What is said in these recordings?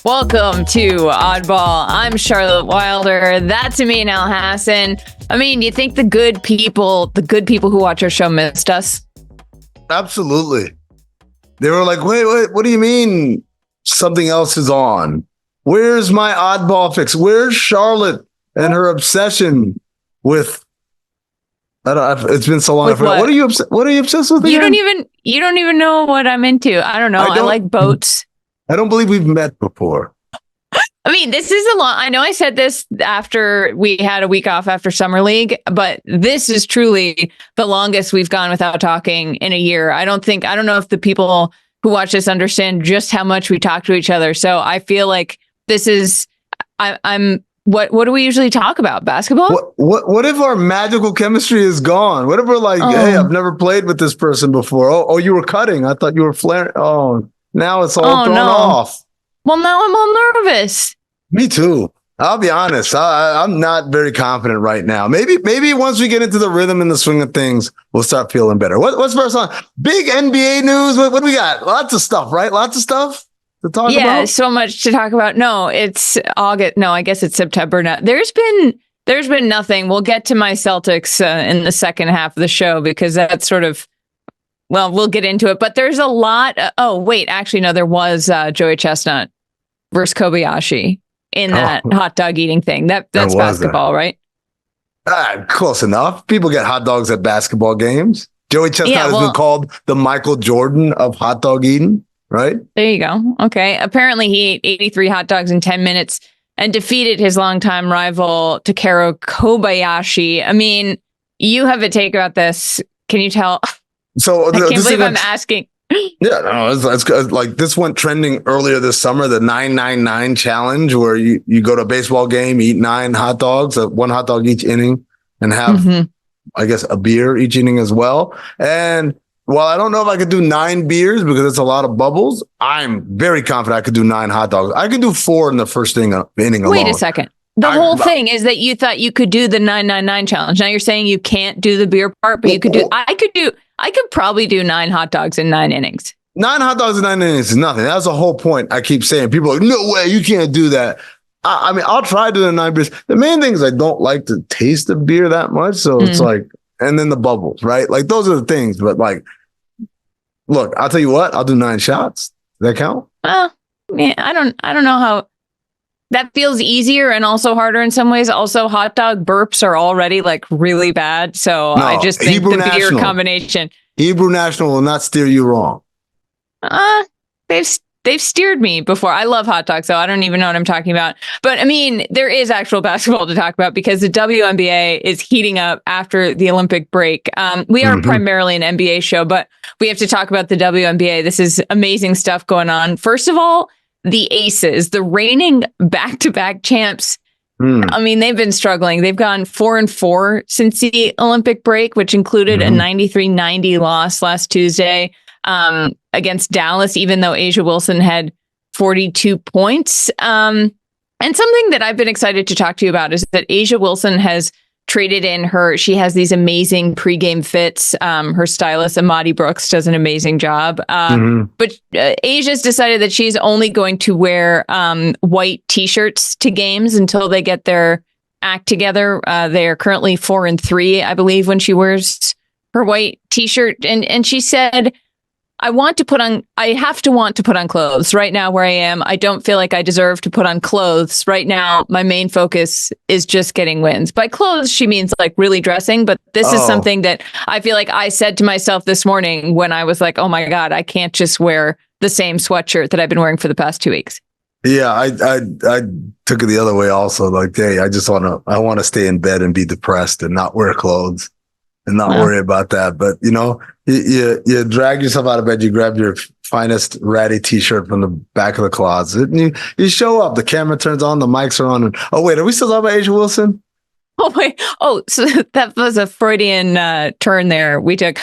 Welcome to Oddball. I'm Charlotte Wilder. That's Amin Elhassan. I mean, do you think the good people who watch our show missed us? Absolutely. They were like, wait, what do you mean something else is on? Where's my oddball fix? Where's Charlotte and her obsession with... it's been so long. What are you obsessed with? You don't even know what I'm into. I don't know. I like boats. I don't believe we've met before. I mean, this is a long... I know I said this after we had a week off after Summer League, but this is truly the longest we've gone without talking in a year. I don't know if the people who watch this understand just how much we talk to each other. So I feel like this is... What do we usually talk about? Basketball? What if our magical chemistry is gone? What if we're like, hey, I've never played with this person before. Oh, you were cutting. I thought you were flaring. Oh, now it's all thrown off. Well, now I'm all nervous. Me too. I'll be honest. I'm not very confident right now. Maybe once we get into the rhythm and the swing of things, we'll start feeling better. What's first on? Big NBA news. What do we got? Lots of stuff, right? Lots of stuff to talk about. Yeah, so much to talk about. No, it's August. No, I guess it's September now. There's been nothing. We'll get to my Celtics in the second half of the show because that's sort of... Well, we'll get into it, but there's a lot. There was Joey Chestnut versus Kobayashi in that hot dog eating thing. That's basketball, right? Close enough. People get hot dogs at basketball games. Joey Chestnut has been called the Michael Jordan of hot dog eating, right? There you go. Okay. Apparently he ate 83 hot dogs in 10 minutes and defeated his longtime rival, Takeru Kobayashi. I mean, you have a take about this. Can you tell... So I can't believe I'm asking. Yeah, no, it's like this went trending earlier this summer, the 999 challenge, where you go to a baseball game, eat 9 hot dogs, one hot dog each inning, and have, I guess, a beer each inning as well. And while I don't know if I could do 9 beers because it's a lot of bubbles, I'm very confident I could do 9 hot dogs. I could do 4 in the first inning alone. Wait a second. The whole thing is that you thought you could do the 999 challenge. Now you're saying you can't do the beer part, but you could do. I could probably do 9 hot dogs in 9 innings. 9 hot dogs in 9 innings is nothing. That's the whole point. I keep saying people are like, no way, you can't do that. I mean, I'll try doing 9 beers. The main thing is I don't like to taste the beer that much, so it's like, and then the bubbles, right? Like those are the things. But like, look, I'll tell you what, I'll do 9 shots. Does that count? Well, yeah, I don't know how. That feels easier and also harder in some ways. Also, hot dog burps are already like really bad. So I just think Hebrew the beer combination. Hebrew National will not steer you wrong. They've steered me before. I love hot dogs, so I don't even know what I'm talking about. But I mean, there is actual basketball to talk about because the WNBA is heating up after the Olympic break. We are primarily an NBA show, but we have to talk about the WNBA. This is amazing stuff going on. First of all, the Aces, the reigning back-to-back champs. I mean, they've been struggling. They've gone 4-4 since the Olympic break, which included a 93-90 loss last Tuesday against Dallas, even though A'ja Wilson had 42 points. And something that I've been excited to talk to you about is that A'ja Wilson has traded in she has these amazing pregame fits. Her stylist, Amadi Brooks, does an amazing job. But Asia's decided that she's only going to wear white T-shirts to games until they get their act together. They are currently 4-3, I believe, when she wears her white T-shirt. And she said, I have to want to put on clothes. Right now where I am, I don't feel like I deserve to put on clothes. Right now, my main focus is just getting wins. By clothes, she means like really dressing. But this is something that I feel like I said to myself this morning when I was like, oh my God, I can't just wear the same sweatshirt that I've been wearing for the past 2 weeks. Yeah, I took it the other way also. Like, hey, I want to stay in bed and be depressed and not wear clothes and not worry about that. But, you know, you drag yourself out of bed, you grab your finest ratty T-shirt from the back of the closet, and you show up. The camera turns on, the mics are on. And, oh, wait, are we still talking about A'ja Wilson? Oh, wait. Oh, so that was a Freudian turn there we took.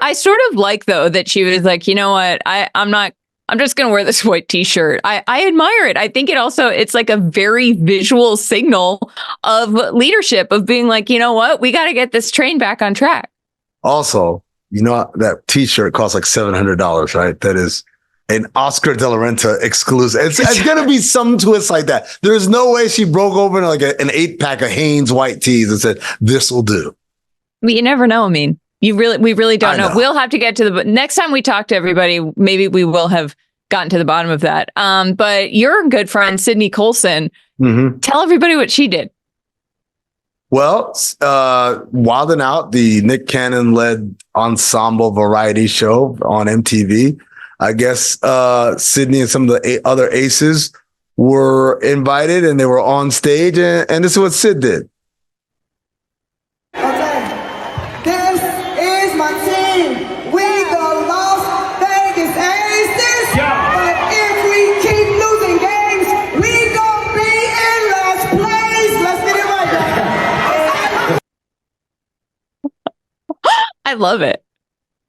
I sort of like, though, that she was like, you know what? I'm just going to wear this white T-shirt. I admire it. I think it's like a very visual signal of leadership, of being like, you know what? We got to get this train back on track. Also, you know, that T-shirt costs like $700, right? That is an Oscar de la Renta exclusive. It's going to be some twist like that. There's no way she broke open like an 8-pack of Hanes white teas and said, this will do. Well, you never know. I mean, we really don't know. We'll have to get to the next time we talk to everybody. Maybe we will have gotten to the bottom of that. But your good friend, Sydney Colson, tell everybody what she did. Well, Wild 'N Out, the Nick Cannon-led ensemble variety show on MTV, I guess Sydney and some of the other aces were invited and they were on stage, and this is what Sid did. Okay, this is my team. We the Las Vegas Aces. Yeah. But if we keep losing games, we gonna be in last place. Let's get it right now. I love it.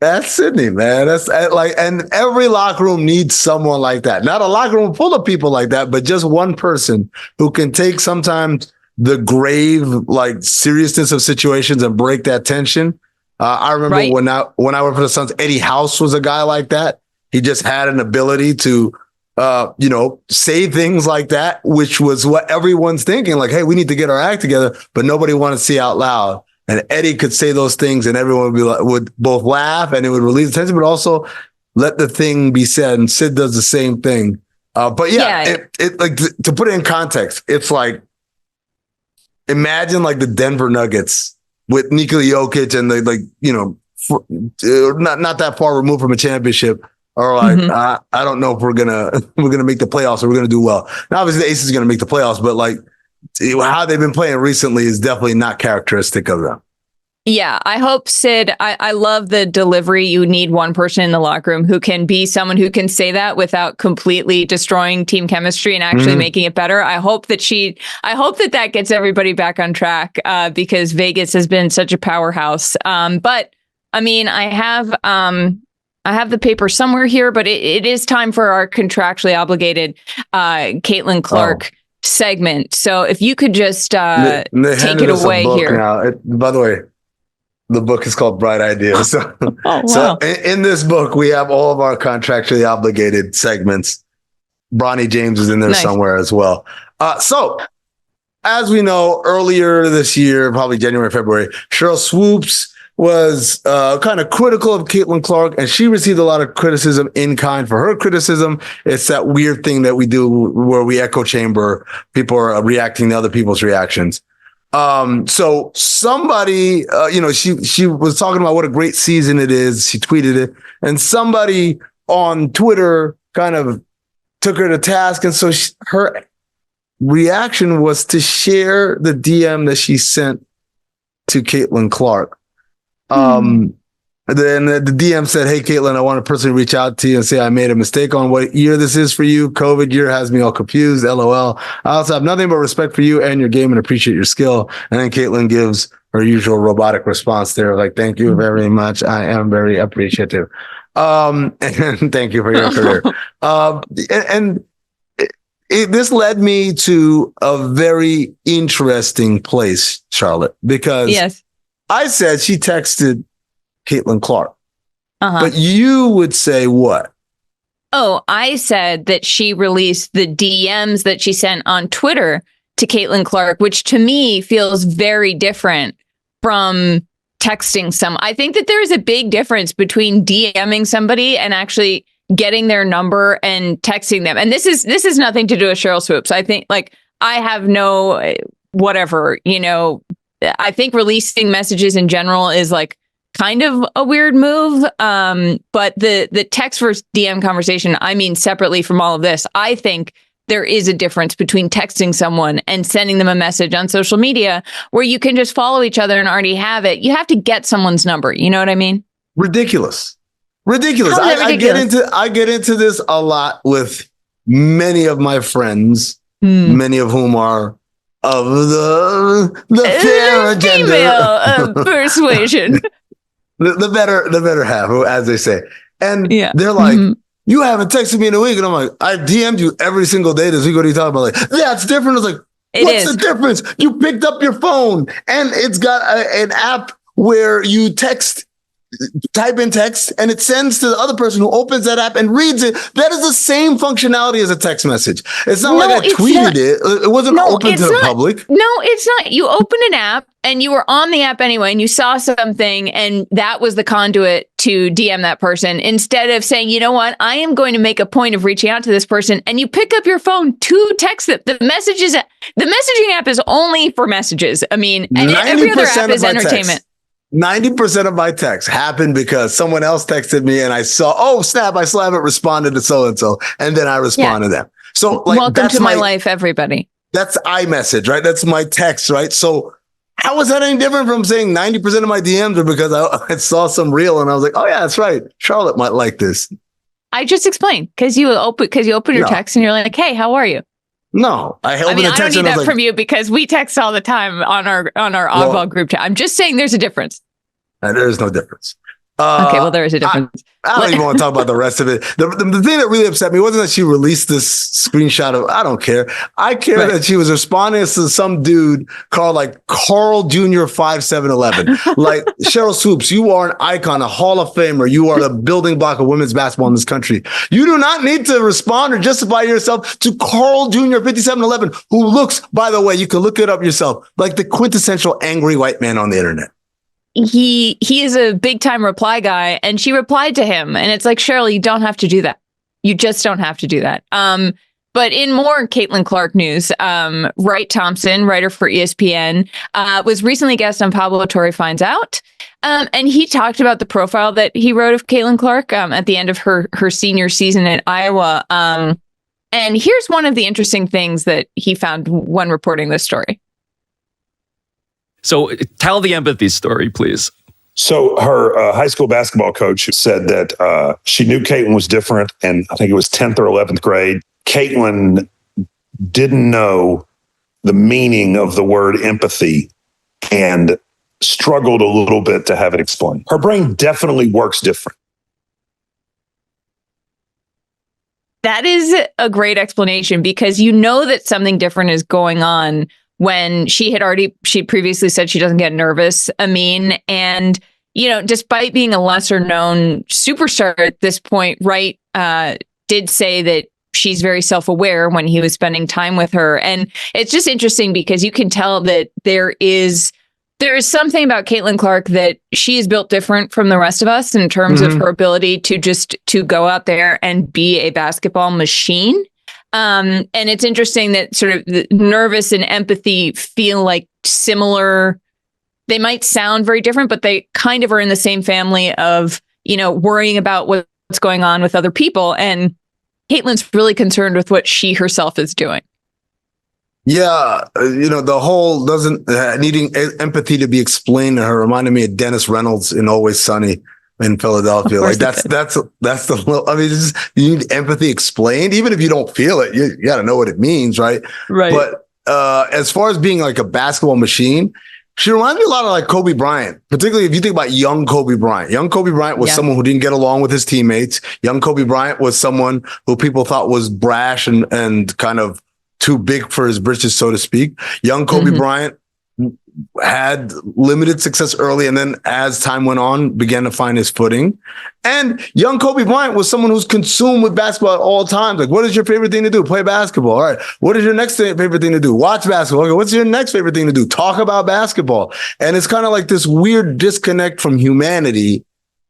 That's Sydney, man. That's like, and every locker room needs someone like that. Not a locker room full of people like that, but just one person who can take sometimes the grave, like seriousness of situations and break that tension. I remember when I worked for the Suns, Eddie House was a guy like that. He just had an ability to, say things like that, which was what everyone's thinking. Like, hey, we need to get our act together, but nobody wanted to see out loud. And Eddie could say those things and everyone would both laugh and it would release tension, but also let the thing be said. And Sid does the same thing. But it like to put it in context, it's like, imagine like the Denver Nuggets with Nikola Jokic and not that far removed from a championship. Or like, I don't know if we're gonna make the playoffs or we're gonna do well. Now, obviously the Aces are gonna make the playoffs, but like, how they've been playing recently is definitely not characteristic of them. Yeah, I hope Sid, I love the delivery. You need one person in the locker room who can be someone who can say that without completely destroying team chemistry and actually making it better. I hope that gets everybody back on track because Vegas has been such a powerhouse. But I mean, I have the paper somewhere here, but it is time for our contractually obligated Caitlin Clark segment. So if you could just take it away here. By the way, the book is called Bright Ideas. So, so in this book, we have all of our contractually obligated segments. Bronny James is in there somewhere as well. So as we know, earlier this year, probably January, February, Sheryl Swoopes was kind of critical of Caitlin Clark, and she received a lot of criticism in kind for her criticism. It's that weird thing that we do where we echo chamber. People are reacting to other people's reactions. So somebody, she was talking about what a great season it is. She tweeted it, and somebody on Twitter kind of took her to task. And so her reaction was to share the DM that she sent to Caitlin Clark. Then the DM said, "Hey, Caitlin, I want to personally reach out to you and say I made a mistake on what year this is for you. COVID year has me all confused. LOL. I also have nothing but respect for you and your game and appreciate your skill." And then Caitlin gives her usual robotic response there, like, "Thank you very much. I am very appreciative. And thank you for your career." This led me to a very interesting place, Charlotte, because I said she texted Caitlin Clark. But you would say what? Oh, I said that she released the DMs that she sent on Twitter to Caitlin Clark, which to me feels very different from texting some. I think that there is a big difference between DMing somebody and actually getting their number and texting them. And this is nothing to do with Sheryl Swoopes. I think I have no whatever, I think releasing messages in general is like kind of a weird move. But the text versus DM conversation, I mean, separately from all of this, I think there is a difference between texting someone and sending them a message on social media where you can just follow each other and already have it. You have to get someone's number. You know what I mean? Ridiculous. I get into this a lot with many of my friends, many of whom are of the fair agenda, persuasion, the better half, as they say. And they're like, "You haven't texted me in a week," and I'm like, "I DM'd you every single day this week. What are you talking about?" Like, that's different. It's like, what's the difference? You picked up your phone, and it's got an app where you text type in text and it sends to the other person who opens that app and reads it. That is the same functionality as a text message. It's not like I tweeted it. It wasn't open to the public. No, it's not. You opened an app and you were on the app anyway, and you saw something, and that was the conduit to DM that person, instead of saying, you know what, I am going to make a point of reaching out to this person, and you pick up your phone to text them. The messaging app is only for messages. I mean, and every other app is entertainment. 90% of my texts happened because someone else texted me and I saw, oh, snap, I still haven't responded to so-and-so. And then I respond to them. So like, welcome to my life, everybody. That's iMessage, right? That's my text, right? So how is that any different from saying 90% of my DMs are because I saw some reel and I was like, oh yeah, that's right. Charlotte might like this. I just explained because you open your text and you're like, hey, how are you? No, I don't need that from you because we text all the time on our Oddball group chat. I'm just saying there's a difference. There is no difference. Okay, well, there is a difference. I don't even want to talk about the rest of it. The thing that really upset me wasn't that she released this screenshot of, I don't care. I care that she was responding to some dude called like Carl Jr. 5711. Like, Sheryl Swoopes, you are an icon, a Hall of Famer. You are the building block of women's basketball in this country. You do not need to respond or justify yourself to Carl Jr. 5711, who looks, by the way, you can look it up yourself, like the quintessential angry white man on the internet. He is a big time reply guy, and she replied to him, and it's like, Cheryl, you don't have to do that. You just don't have to do that. But in more Caitlin Clark news, Wright Thompson, writer for ESPN, was recently guest on Pablo Torre Finds Out. And he talked about the profile that he wrote of Caitlin Clark at the end of her senior season at Iowa. And here's one of the interesting things that he found when reporting this story. So tell the empathy story, please. So her high school basketball coach said that she knew Caitlin was different, and I think it was 10th or 11th grade. Caitlin didn't know the meaning of the word empathy and struggled a little bit to have it explained. Her brain definitely works different. That is a great explanation, because you know that something different is going on when she previously said she doesn't get nervous, Amin. And, you know, despite being a lesser known superstar at this point, Wright did say that she's very self-aware when he was spending time with her. And it's just interesting because you can tell that there is something about Caitlin Clark that she is built different from the rest of us in terms of her ability to go out there and be a basketball machine. And it's interesting that sort of the nervous and empathy feel like similar. They might sound very different, but they kind of are in the same family of, you know, worrying about what's going on with other people. And Caitlin's really concerned with what she herself is doing. Yeah, you know, the whole needing empathy to be explained to her reminded me of Dennis Reynolds in Always Sunny in Philadelphia. Like that's the, I mean, you need empathy explained, even if you don't feel it, you got to know what it means. Right. But as far as being like a basketball machine, she reminds me a lot of like Kobe Bryant, particularly if you think about young Kobe Bryant. Young Kobe Bryant was someone who didn't get along with his teammates. Young Kobe Bryant was someone who people thought was brash and kind of too big for his britches, so to speak. Young Kobe Bryant had limited success early, and then as time went on, began to find his footing. And young Kobe Bryant was someone who's consumed with basketball at all times. Like, what is your favorite thing to do? Play basketball. All right. What is your next favorite thing to do? Watch basketball. Okay. What's your next favorite thing to do? Talk about basketball. And it's kind of like this weird disconnect from humanity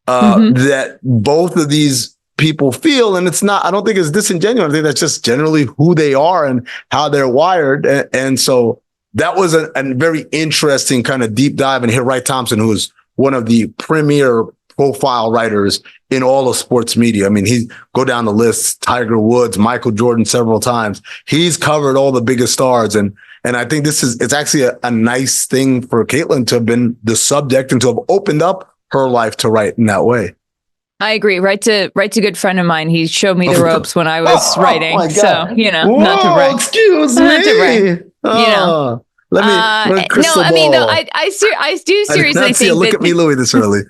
that both of these people feel. And it's not, I don't think it's disingenuous. I think that's just generally who they are and how they're wired. And so that was a very interesting kind of deep dive. And here, Wright Thompson, who is one of the premier profile writers in all of sports media. I mean, he go down the list, Tiger Woods, Michael Jordan several times. He's covered all the biggest stars. And I think it's actually a nice thing for Caitlin to have been the subject and to have opened up her life to write in that way. I agree. Wright's a good friend of mine. He showed me the ropes when I was writing. So, you know, whoa, not to brag. Excuse me. Not to brag. You know. Let me no, I mean, though, I do seriously think look at me, Louis, this early.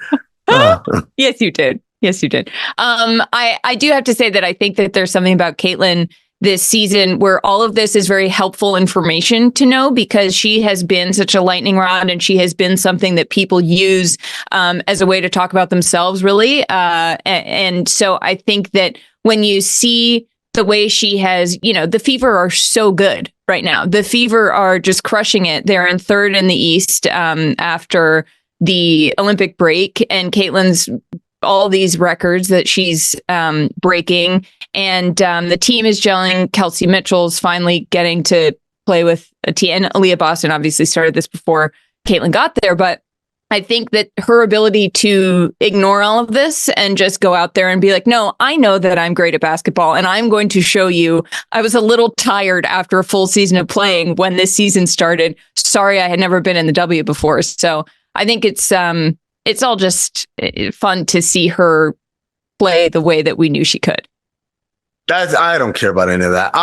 Yes, you did. Yes, you did. I do have to say that I think that there's something about Caitlin this season where all of this is very helpful information to know, because she has been such a lightning rod and she has been something that people use as a way to talk about themselves, really. And so I think that when you see the way she has, the Fever are so good right now. The Fever are just crushing it. They're in third in the East after the Olympic break, and Caitlin's all these records that she's breaking, and the team is gelling. Kelsey Mitchell's finally getting to play with a team, and Aaliyah Boston obviously started this before Caitlin got there, but I think that her ability to ignore all of this and just go out there and be like, no, I know that I'm great at basketball and I'm going to show you. I was a little tired after a full season of playing when this season started. Sorry, I had never been in the W before. So I think it's all just fun to see her play the way that we knew she could. I don't care about any of that.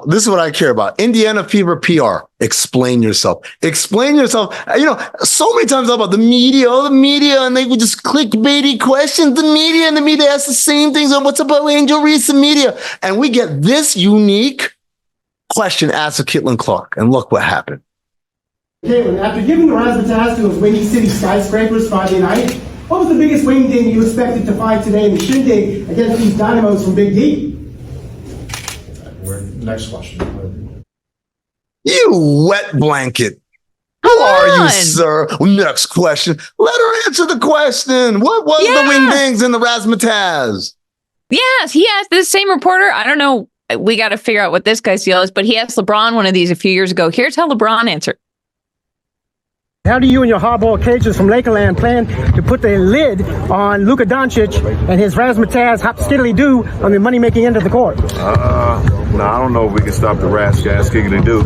This is what I care about. Indiana Fever PR. Explain yourself. Explain yourself. So many times about the media, and they would just clickbaity questions. The media asks the same things. What's about Angel Reese, the media? And we get this unique question asked of Caitlin Clark. And look what happened. Caitlin, after giving the razzmatazz to those Windy City skyscrapers Friday night, what was the biggest wing ding you expected to find today in the shindig against these dynamos from Big D? Next question. You wet blanket. Who are you, sir? Next question. Let her answer the question. What was the wing dings in the razzmatazz? Yes, he asked the same reporter. I don't know. We got to figure out what this guy's deal is, but he asked LeBron one of these a few years ago. Here's how LeBron answered. How do you and your hardball cages from Lakerland plan to put the lid on Luka Doncic and his razzmatazz hop skiddly do on the money-making end of the court? No, I don't know if we can stop the skiddly do.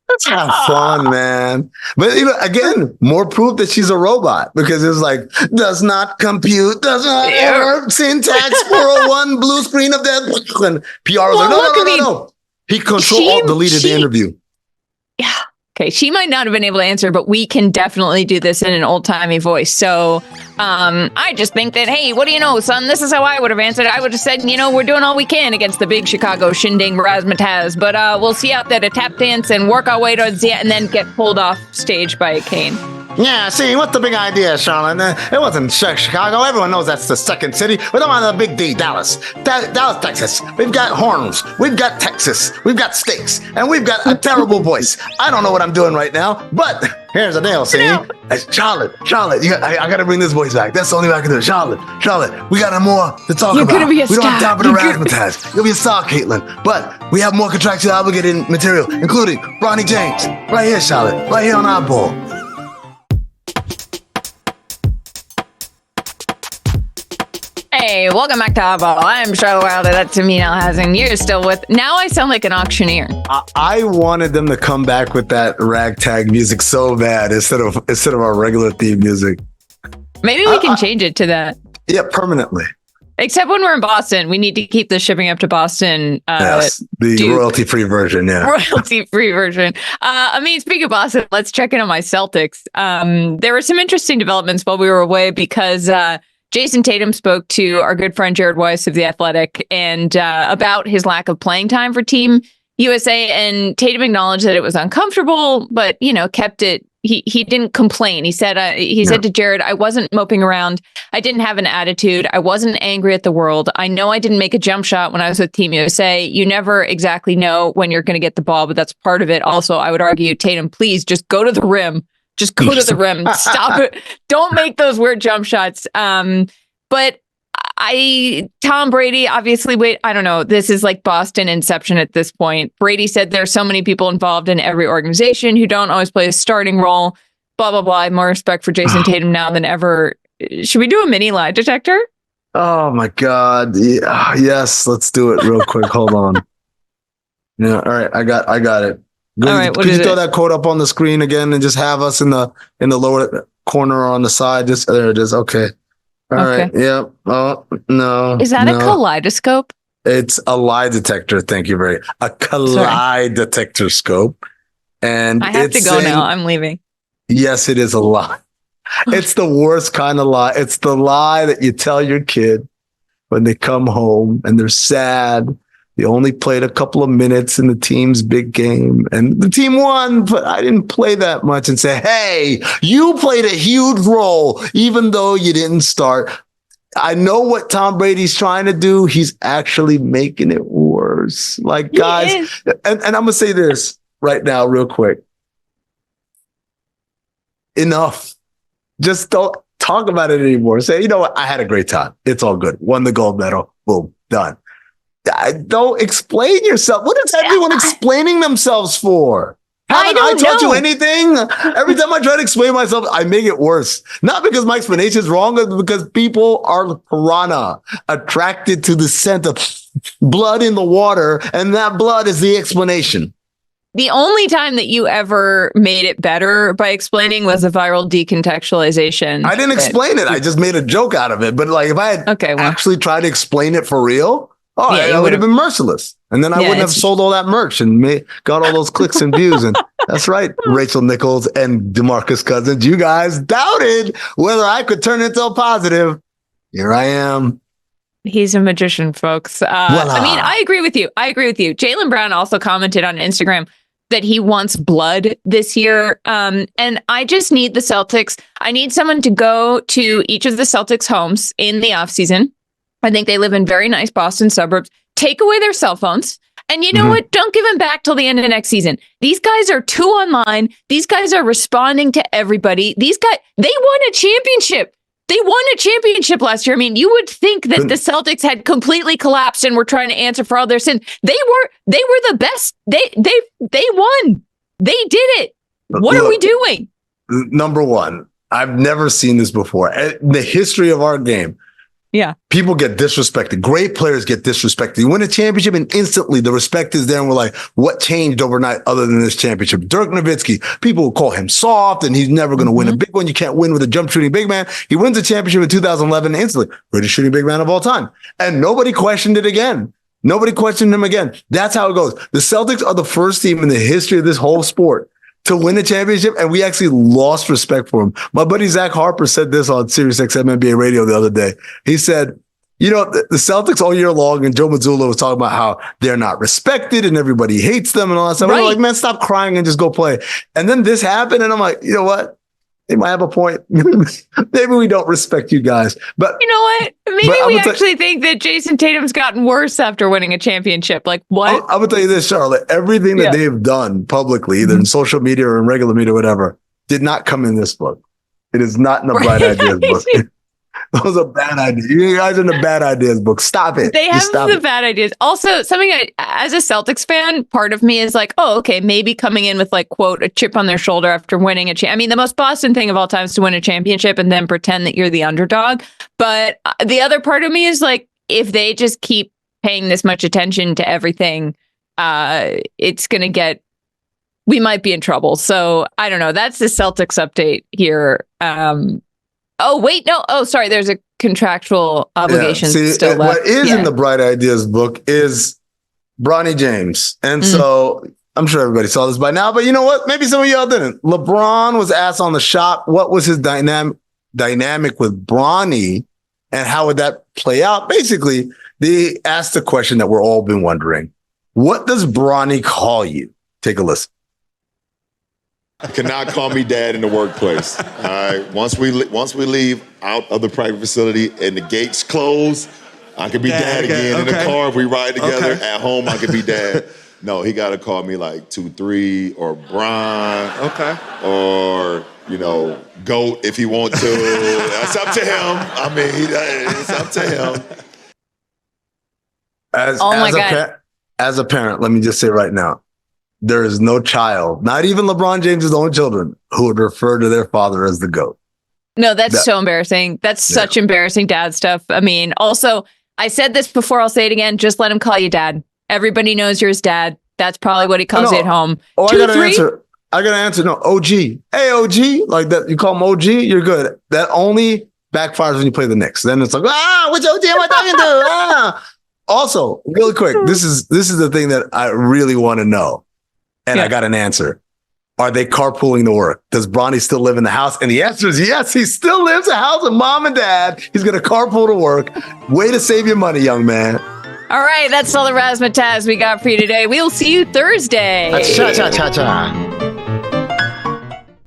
Let's have fun, man. But again, more proof that she's a robot, because it's like, does not compute, does not error, syntax 401, blue screen of death. And PR was like, no. He deleted the interview. Yeah. Okay. She might not have been able to answer, but we can definitely do this in an old timey voice. So I just think that, hey, what do you know, son? This is how I would have answered. I would have said, we're doing all we can against the big Chicago shindig razzmatazz, but we'll see out there to tap dance and work our way towards the end and then get pulled off stage by a cane. Yeah, see, what's the big idea, Charlotte? It wasn't Chicago. Everyone knows that's the second city. We're talking about the big D, Dallas. Dallas, Texas. We've got horns. We've got Texas. We've got steaks. And we've got a terrible voice. I don't know what I'm doing right now, but here's the deal, see? Charlotte, I got to bring this voice back. That's the only way I can do it. Charlotte, we got more to talk about. You're going to be a star. We don't have time for the razzmatazz. You'll be a star, Caitlin. But we have more contractually obligated material, including Bronny James. Right here, Charlotte. Right here on Oddball. Hey, welcome back to Oddball. I'm Sheryl Wilder. That's Amin Elhassan. You're still with. Now I sound like an auctioneer. I wanted them to come back with that ragtag music so bad instead of our regular theme music. Maybe we can change it to that. Yeah, permanently. Except when we're in Boston, we need to keep the shipping up to Boston. Yes, the royalty-free version. Yeah, royalty-free version. Speaking of Boston, let's check in on my Celtics. There were some interesting developments while we were away because Jayson Tatum spoke to our good friend Jared Weiss of The Athletic and about his lack of playing time for Team USA. And Tatum acknowledged that it was uncomfortable, but, kept it. He didn't complain. He said said to Jared, I wasn't moping around. I didn't have an attitude. I wasn't angry at the world. I know I didn't make a jump shot when I was with Team USA. You never exactly know when you're going to get the ball, but that's part of it. Also, I would argue, Tatum, please just go to the rim. Just go to the rim. Stop it. Don't make those weird jump shots. But Tom Brady, obviously, I don't know. This is like Boston Inception at this point. Brady said there's so many people involved in every organization who don't always play a starting role. Blah, blah, blah. I have more respect for Jayson Tatum now than ever. Should we do a mini lie detector? Oh, my God. Yeah. Yes, let's do it real quick. Hold on. Yeah. All right. I got it. Good. All right, could you throw that quote up on the screen again and just have us in the lower corner or on the side? Just there it is. Okay. All right. Yep. Oh no. Is that a kaleidoscope? It's a lie detector. Thank you very. A detector scope. And I have to go now. I'm leaving. Yes, it is a lie. It's the worst kind of lie. It's the lie that you tell your kid when they come home and they're sad. They only played a couple of minutes in the team's big game and the team won, but I didn't play that much, and say, hey, you played a huge role, even though you didn't start. I know what Tom Brady's trying to do. He's actually making it worse. Like, guys, and I'm going to say this right now real quick. Enough. Just don't talk about it anymore. Say, you know what? I had a great time. It's all good. Won the gold medal. Boom. Done. Don't explain yourself. What is everyone explaining themselves for? Haven't I taught you anything? Every time I try to explain myself, I make it worse. Not because my explanation is wrong, but because people are piranha, attracted to the scent of blood in the water, and that blood is the explanation. The only time that you ever made it better by explaining was a viral decontextualization. I didn't explain it. I just made a joke out of it. But like, if I had actually tried to explain it for real, I would have been merciless. And then I wouldn't have sold all that merch and got all those clicks and views. And that's right, Rachel Nichols and DeMarcus Cousins. You guys doubted whether I could turn it into a positive. Here I am. He's a magician, folks. I mean, I agree with you. Jaylen Brown also commented on Instagram that he wants blood this year. And I just need the Celtics. I need someone to go to each of the Celtics homes in the offseason. I think they live in very nice Boston suburbs. Take away their cell phones. And you know what? Don't give them back till the end of next season. These guys are too online. These guys are responding to everybody. These guys, they won a championship. They won a championship last year. I mean, you would think that the Celtics had completely collapsed and were trying to answer for all their sins. They were the best. They won. They did it. What are we doing? Number one, I've never seen this before. In the history of our game, people get disrespected. Great players get disrespected. You win a championship and instantly the respect is there. And we're like, what changed overnight other than this championship? Dirk Nowitzki, people will call him soft and he's never going to win a big one. You can't win with a jump shooting big man. He wins the championship in 2011 instantly. Greatest shooting big man of all time. And nobody questioned it again. Nobody questioned him again. That's how it goes. The Celtics are the first team in the history of this whole sport to win the championship, and we actually lost respect for him. My buddy Zach Harper said this on SiriusXM NBA radio the other day. He said, you know, the Celtics all year long, and Joe Mazzulla was talking about how they're not respected and everybody hates them and all that stuff. Right. We're like, man, stop crying and just go play. And then this happened, and I'm like, you know what? They might have a point. Maybe we don't respect you guys. But you know what? Maybe we actually think that Jayson Tatum's gotten worse after winning a championship. Like, what? I'm going to tell you this, Charlotte. Everything that they've done publicly, either in social media or in regular media or whatever, did not come in this book. It is not in the Bright Ideas book. Those are bad ideas. You guys are in the bad ideas book. Stop it. They have the bad ideas. Also, something as a Celtics fan, part of me is like, oh, okay, maybe coming in with like, quote, a chip on their shoulder after winning a I mean, the most Boston thing of all time is to win a championship and then pretend that you're the underdog. But the other part of me is like, if they just keep paying this much attention to everything, it's going to we might be in trouble. So I don't know. That's the Celtics update here. Oh, wait, no. Oh, sorry. There's a contractual obligation still left. What is in the Bright Ideas book is Bronny James. And so I'm sure everybody saw this by now, but you know what? Maybe some of y'all didn't. LeBron was asked on the shop, what was his dynamic with Bronny and how would that play out? Basically, they asked the question that we're all been wondering. What does Bronny call you? Take a listen. You cannot call me dad in the workplace. All right. Once we leave out of the private facility and the gates close, I could be dad again. In the car, if we ride together. At home, I could be dad. No, he got to call me like 2-3 or Bron. Okay. Or, you know, GOAT if he wants to. That's up to him. I mean, it's up to him. As a parent, let me just say right now, there is no child, not even LeBron James' own children, who would refer to their father as the GOAT. No, that's so embarrassing. That's such embarrassing dad stuff. I mean, also, I said this before, I'll say it again. Just let him call you dad. Everybody knows you're his dad. That's probably what he calls you at home. Oh, I got an answer. No, OG. Hey, OG. Like that. You call him OG, you're good. That only backfires when you play the Knicks. Then it's like, which OG am I talking to? Also, really quick, this is the thing that I really want to know. And I got an answer. Are they carpooling to work? Does Bronny still live in the house? And the answer is yes, he still lives in the house with mom and dad. He's going to carpool to work. Way to save your money, young man. All right, that's all the razzmatazz we got for you today. We'll see you Thursday. Cha-cha-cha-cha.